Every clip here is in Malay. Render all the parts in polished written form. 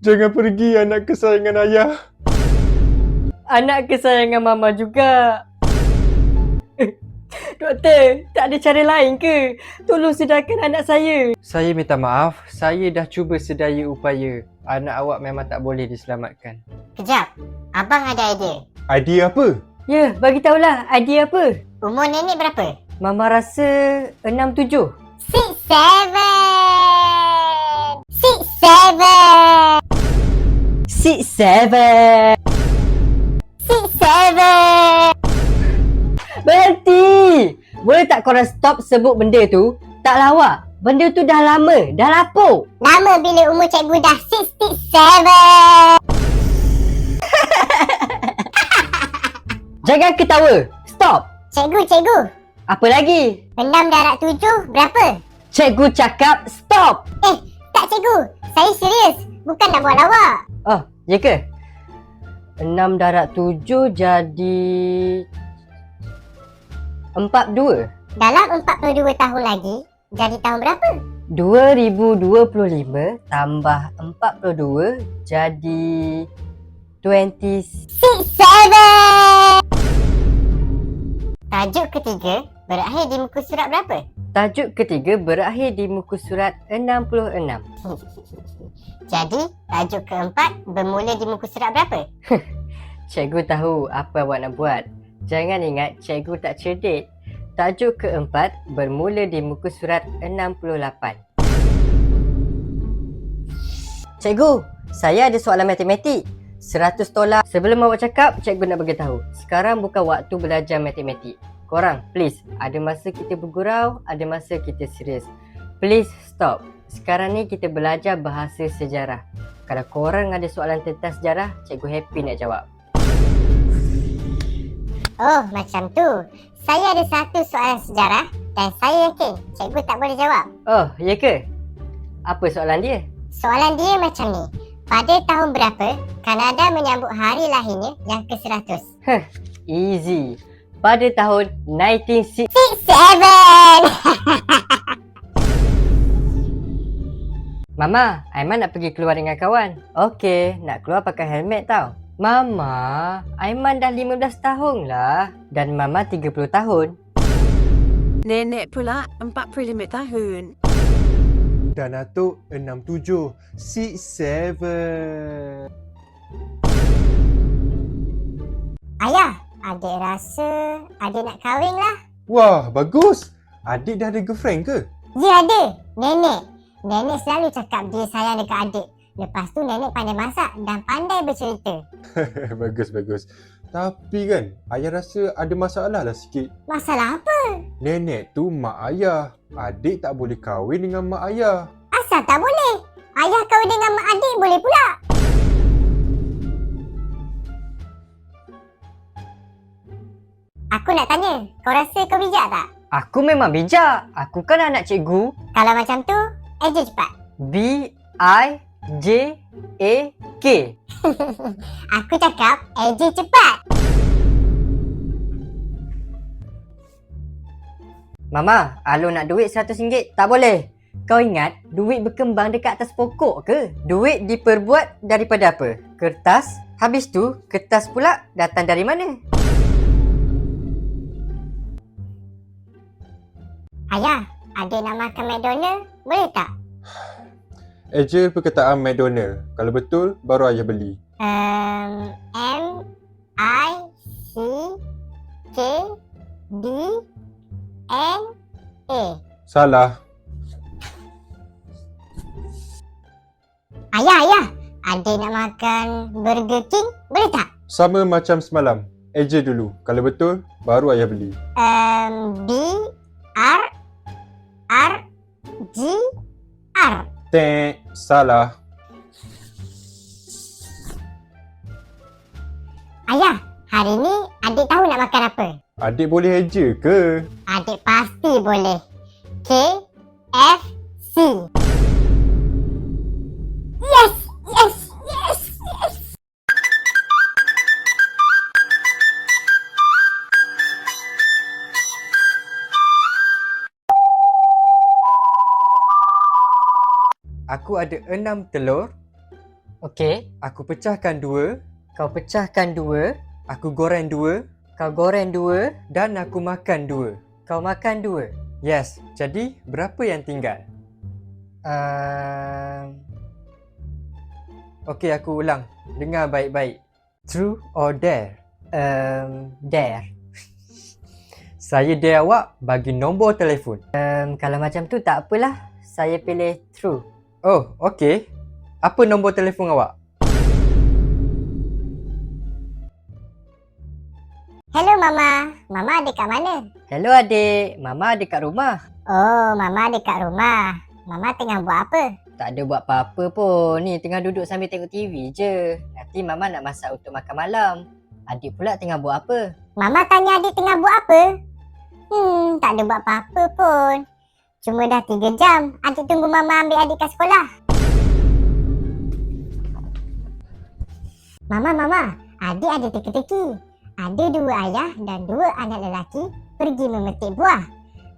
Jangan pergi anak kesayangan ayah. Anak kesayangan mama juga. Doktor, tak ada cara lain ke? Tolong sedarkan anak saya. Saya minta maaf, saya dah cuba sedaya upaya. Anak awak memang tak boleh diselamatkan. Kejap, abang ada idea. Idea apa? Ya, bagi tahulah idea apa? Umur nenek berapa? Mama rasa 6-7. 6-7. 6-7. 6-7. 6-7. Berhenti! Boleh tak korang stop sebut benda tu? Tak lawak. Benda tu dah lama, dah lapuk. Lama bila umur cikgu dah 67. Jangan ketawa. Stop. Cikgu. Apa lagi? 6 darab 7 berapa? Cikgu cakap stop. Tak cikgu. Saya serius. Bukan nak buat lawak. Oh, ya ke? 6 darab 7 jadi 42. Dalam 42 tahun lagi, jadi tahun berapa? 2025 tambah 42 jadi 27. 6-7. Tajuk ketiga berakhir di muka surat berapa? Tajuk ketiga berakhir di muka surat 66. Jadi, tajuk keempat bermula di muka surat berapa? Cikgu tahu apa awak nak buat. Jangan ingat cikgu tak cerdik. Tajuk keempat bermula di muka surat 68. Cikgu, saya ada soalan matematik. 100 tolak. Sebelum awak cakap, cikgu nak bagi tahu. Sekarang bukan waktu belajar matematik. Korang, please. Ada masa kita bergurau, ada masa kita serius. Please stop. Sekarang ni kita belajar bahasa sejarah. Kalau korang ada soalan tentang sejarah, cikgu happy nak jawab. Oh, macam tu. Saya ada satu soalan sejarah dan saya yakin cikgu tak boleh jawab. Oh, ya ke? Apa soalan dia? Soalan dia macam ni. Pada tahun berapa Kanada menyambut hari lahirnya yang ke-100? Easy. Pada tahun 1967. 67. Mama, Aiman nak pergi keluar dengan kawan. Okey, nak keluar pakai helmet tau. Mama, Aiman dah 15 tahun lah. Dan Mama 30 tahun. Nenek pula 45 tahun. Dan atuk 67. 67. Ayah, adik rasa adik nak kahwin lah. Wah, bagus. Adik dah ada girlfriend ke? Ya ada. Nenek selalu cakap dia sayang dekat adik. Lepas tu nenek pandai masak dan pandai bercerita. Bagus. Tapi kan, ayah rasa ada masalah lah sikit. Masalah apa? Nenek tu mak ayah. Adik tak boleh kahwin dengan mak ayah. Asal tak boleh? Ayah kahwin dengan mak adik boleh pula. Aku nak tanya, kau rasa kau bijak tak? Aku memang bijak. Aku kan anak cikgu. Kalau macam tu, eja cepat. B-I-J-A-K. Aku cakap, eja cepat. Mama, Alun nak duit RM100. Tak boleh. Kau ingat duit berkembang dekat atas pokok ke? Duit diperbuat daripada apa? Kertas. Habis tu, kertas pula datang dari mana? Ayah, adik nak makan McDonald, boleh tak? Eja perkataan McDonald. Kalau betul, baru ayah beli. M-I-C-K-D-N-A. Salah. Ayah, adik nak makan Burger King, boleh tak? Sama macam semalam. Eja dulu. Kalau betul, baru ayah beli. B-R-R-G-R. Salah. Ayah, hari ni adik tahu nak makan apa? Adik boleh eja ke? Adik pasti boleh. KFC. Yes. Aku ada 6 telur, Okey, Aku pecahkan 2, kau pecahkan 2, aku goreng 2 kau goreng 2, dan aku makan 2. kau makan 2. Yes, jadi berapa yang tinggal? Okey, aku ulang. Dengar baik-baik. True or dare? Dare. Saya dare awak bagi nombor telefon. Kalau macam tu tak apalah. Saya pilih true. Oh, okey. Apa nombor telefon awak? Hello Mama. Mama ada kat mana? Hello adik, Mama ada kat rumah. Oh, Mama ada kat rumah. Mama tengah buat apa? Tak ada buat apa-apa pun. Ni tengah duduk sambil tengok TV je. Nanti Mama nak masak untuk makan malam. Adik pula tengah buat apa? Mama tanya adik tengah buat apa? Tak ada buat apa-apa pun. Cuma dah 3 jam. Adik tunggu Mama ambil adik kat sekolah. Mama, adik ada teka-teki. Ada 2 ayah dan 2 anak lelaki pergi memetik buah.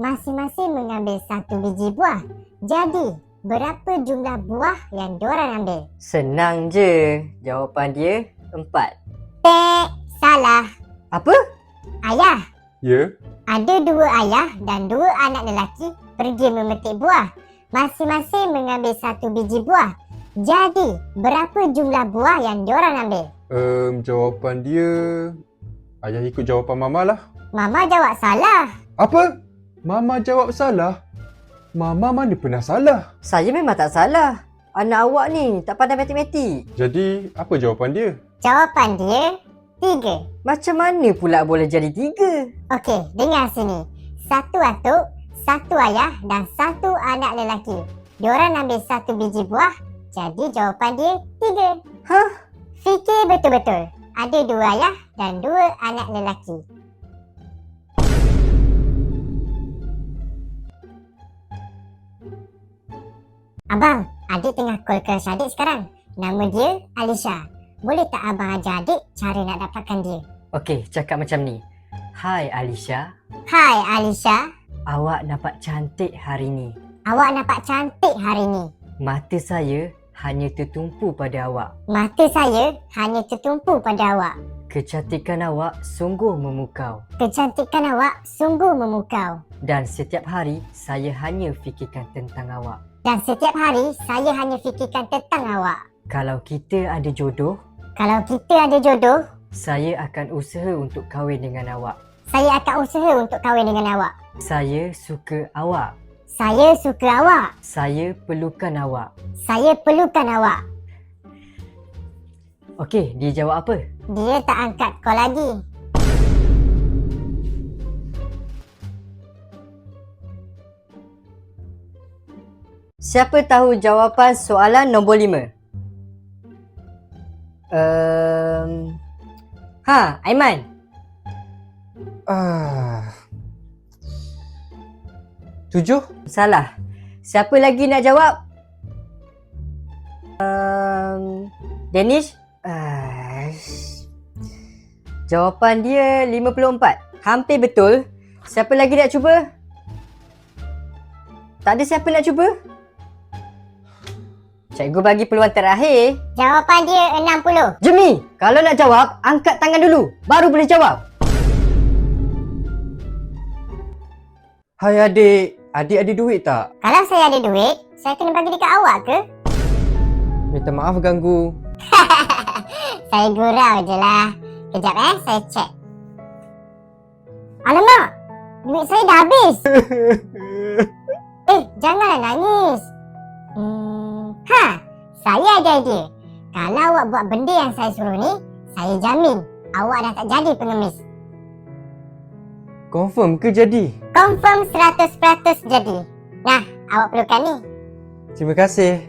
Masing-masing mengambil 1 biji buah. Jadi, berapa jumlah buah yang diorang ambil? Senang je. Jawapan dia 4. Salah. Apa? Ayah, Ya? ada 2 ayah dan 2 anak lelaki pergi memetik buah. Masing-masing mengambil 1 biji buah. Jadi, berapa jumlah buah yang diorang ambil? Jawapan dia... Ayah ikut jawapan Mama lah. Mama jawab salah. Apa? Mama jawab salah? Mama mana pernah salah? Saya memang tak salah. Anak awak ni tak pandai matematik. Jadi, apa jawapan dia? Jawapan dia 3. Macam mana pula boleh jadi 3? Okey, dengar sini. 1 atuk, 1 ayah dan 1 anak lelaki. Diorang ambil 1 biji buah. Jadi jawapan dia 3. Hah? Fikir betul-betul. Ada 2 ayah dan 2 anak lelaki. Abang, adik tengah call crush adik sekarang. Nama dia Alisha. Boleh tak abang ajar adik cara nak dapatkan dia? Okey, cakap macam ni. Hai Alisha, Hai Alisha, awak nampak cantik hari ni. awak nampak cantik hari ni. Mata saya hanya tertumpu pada awak. Mata saya hanya tertumpu pada awak. Kecantikan awak sungguh memukau. Kecantikan awak sungguh memukau. Dan setiap hari saya hanya fikirkan tentang awak. Dan setiap hari saya hanya fikirkan tentang awak. Kalau kita ada jodoh, Kalau kita ada jodoh, saya akan usaha untuk kahwin dengan awak. saya akan usaha untuk kahwin dengan awak. Saya suka awak. Saya suka awak. Saya perlukan awak. Saya perlukan awak. Okey, dia jawab apa? Dia tak angkat call lagi. Siapa tahu jawapan soalan nombor 5? Aiman. Ah. 7? Salah. Siapa lagi nak jawab? Danish? Jawapan dia 54. Hampir betul. Siapa lagi nak cuba? Tak ada siapa nak cuba? Cikgu bagi peluang terakhir. Jawapan dia 60. Jemi, kalau nak jawab, angkat tangan dulu. Baru boleh jawab. Hai adik. Adik ada duit tak? Kalau saya ada duit, saya kena bagi dekat awak ke? Minta maaf ganggu. Saya gurau je lah. Kejap saya cek. Alamak, duit saya dah habis. Janganlah nangis. Saya ada idea. Kalau awak buat benda yang saya suruh ni, saya jamin awak dah tak jadi pengemis. Confirm ke jadi? Confirm 100% jadi. Nah, awak perlukan ni. Terima kasih.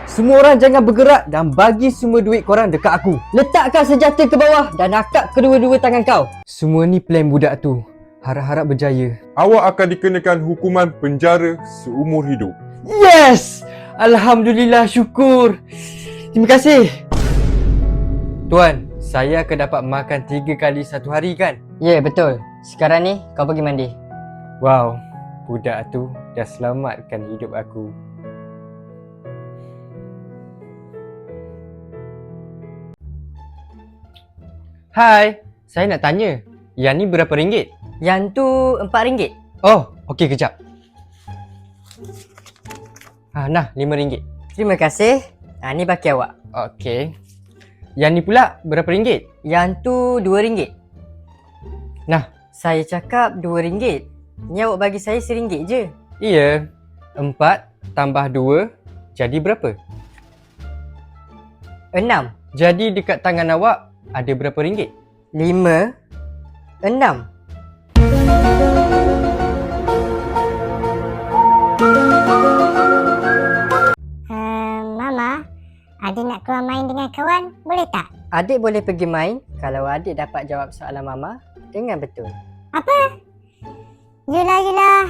Semua orang jangan bergerak dan bagi semua duit korang dekat aku. Letakkan senjata ke bawah dan akap kedua-dua tangan kau. Semua ni plan budak tu. Harap-harap berjaya. Awak akan dikenakan hukuman penjara seumur hidup. Yes! Alhamdulillah, syukur. Terima kasih. Tuan, saya akan dapat makan 3 kali satu hari kan? Ya, betul. Sekarang ni kau pergi mandi. Wow, budak tu dah selamatkan hidup aku. Hai, saya nak tanya. Yang ni berapa ringgit? Yang tu RM4. Oh, okey kejap. Nah, RM5. Terima kasih. Ni baki awak. Okey. Yang ni pula berapa ringgit? Yang tu RM2. Nah, Saya cakap RM2. Ni awak bagi saya RM1 je. iya. 4 tambah 2 jadi berapa? 6, Jadi dekat tangan awak ada berapa ringgit? 5, 6. Mama, adik nak keluar main dengan kawan, boleh tak? Adik boleh pergi main kalau adik dapat jawab soalan mama dengan betul. Yelah.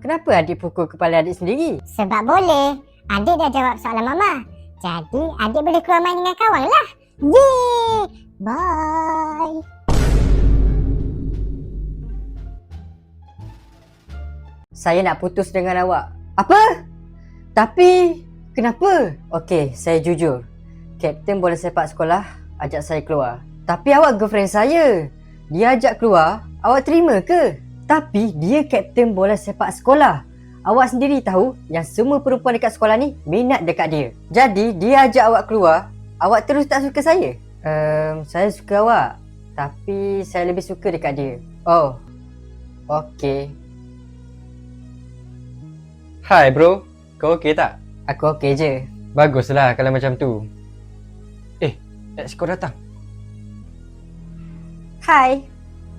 Kenapa adik pukul kepala adik sendiri? Sebab boleh. Adik dah jawab soalan mama. Jadi, adik boleh keluar main dengan kawan lah. Yeay! Bye! Saya nak putus dengan awak. Apa? Tapi, kenapa? Okey, saya jujur. Kapten bola sepak sekolah ajak saya keluar. Tapi awak girlfriend saya. Dia ajak keluar, awak terima ke? Tapi dia kapten bola sepak sekolah. Awak sendiri tahu yang semua perempuan dekat sekolah ni minat dekat dia. Jadi dia ajak awak keluar, awak terus tak suka saya? Saya suka awak. Tapi saya lebih suka dekat dia. Oh, okey. Hai bro, kau okey tak? Aku okey je. Baguslah kalau macam tu. Ex kau datang. Hai.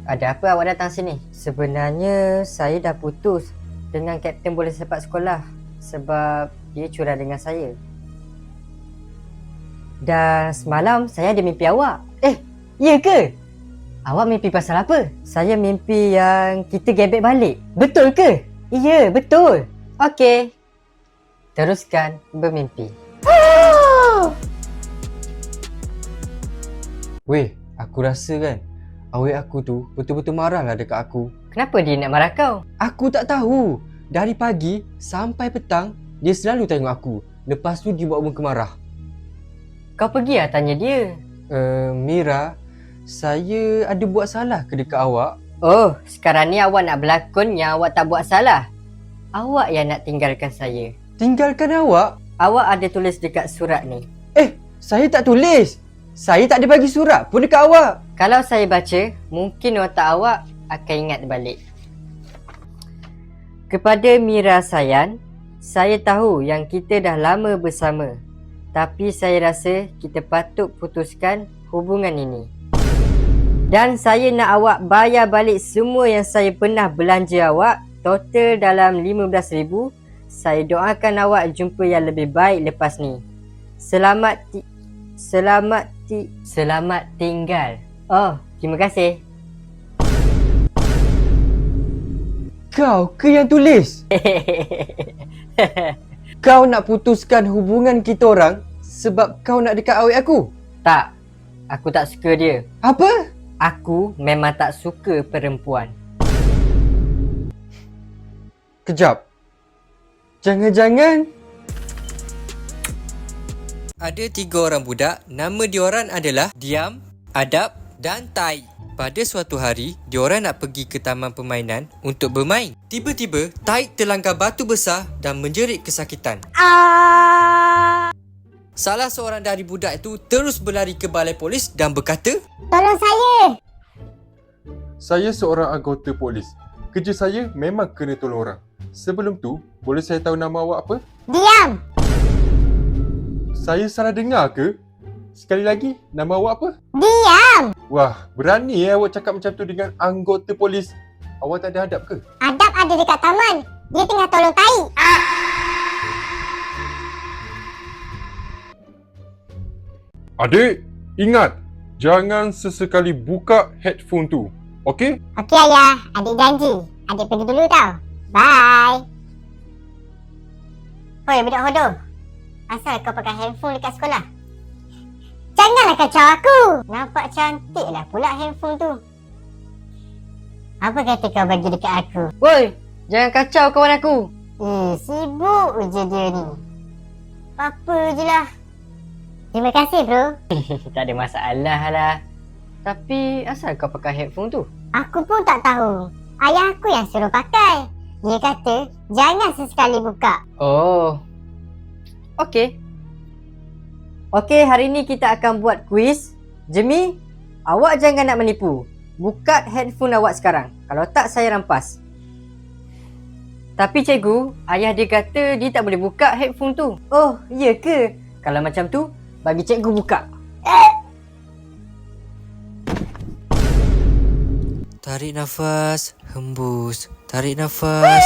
Ada apa awak datang sini? Sebenarnya saya dah putus dengan kapten bola sepak sekolah sebab dia curang dengan saya. Dan semalam saya ada mimpi awak. Ya ke? Awak mimpi pasal apa? Saya mimpi yang kita gebet balik. Betul ke? Ya, betul. Okey. Teruskan bermimpi. Weh, aku rasa kan awet aku tu betul-betul marah lah dekat aku. Kenapa dia nak marah kau? Aku tak tahu. Dari pagi sampai petang dia selalu tengok aku. Lepas tu dia buat muka marah. Kau pergi lah tanya dia. Mira, saya ada buat salah ke dekat awak? Oh, sekarang ni awak nak berlakon yang awak tak buat salah. Awak yang nak tinggalkan saya. Tinggalkan awak? Awak ada tulis dekat surat ni. Saya tak tulis. Saya tak ada bagi surat pun dekat awak. Kalau saya baca, mungkin otak awak akan ingat balik. Kepada Mira sayang, saya tahu yang kita dah lama bersama. Tapi saya rasa kita patut putuskan hubungan ini. Dan saya nak awak bayar balik semua yang saya pernah belanja awak, total dalam RM15,000. Saya doakan awak jumpa yang lebih baik lepas ni. Selamat tinggal. Oh, terima kasih. Kau ke yang tulis? Kau nak putuskan hubungan kita orang sebab kau nak dekat awet aku? Tak, aku tak suka dia. Apa? Aku memang tak suka perempuan. Kejap. Jangan-jangan ada 3 orang budak, nama diorang adalah Diam, Adab dan Tai. Pada suatu hari, diorang nak pergi ke taman permainan untuk bermain. Tiba-tiba, Tai terlanggar batu besar dan menjerit kesakitan. Salah seorang dari budak itu terus berlari ke balai polis dan berkata, Tolong saya! Saya seorang anggota polis. Kerja saya memang kena tolong orang. Sebelum tu, boleh saya tahu nama awak apa? Diam! Saya salah dengar ke? Sekali lagi, nama awak apa? Diam! Wah, berani awak cakap macam tu dengan anggota polis. Awak tak ada adab ke? Adab ada dekat taman. Dia tengah tolong Tai. Adik, ingat. Jangan sesekali buka headphone tu. Okey? Okey ayah, adik janji. Adik pergi dulu tau. Bye. Hoi budak hodoh. Asal kau pakai handphone dekat sekolah? Janganlah kacau aku. Nampak cantik lah pula handphone tu. Apa kata kau bagi dekat aku? Woi, jangan kacau kawan aku. Sibuk je dia ni. Apa je lah. Terima kasih bro. Tak ada masalah lah. Tapi asal kau pakai headphone tu? Aku pun tak tahu. Ayah aku yang suruh pakai. Dia kata jangan sesekali buka. Oh. Okey. Okey, hari ni kita akan buat kuis. Jemi, awak jangan nak menipu. Buka headphone awak sekarang. Kalau tak, saya rampas. Tapi cikgu, ayah dia kata dia tak boleh buka headphone tu. Oh, iya ke? Kalau macam tu, bagi cikgu buka. Tarik nafas, hembus. Tarik nafas.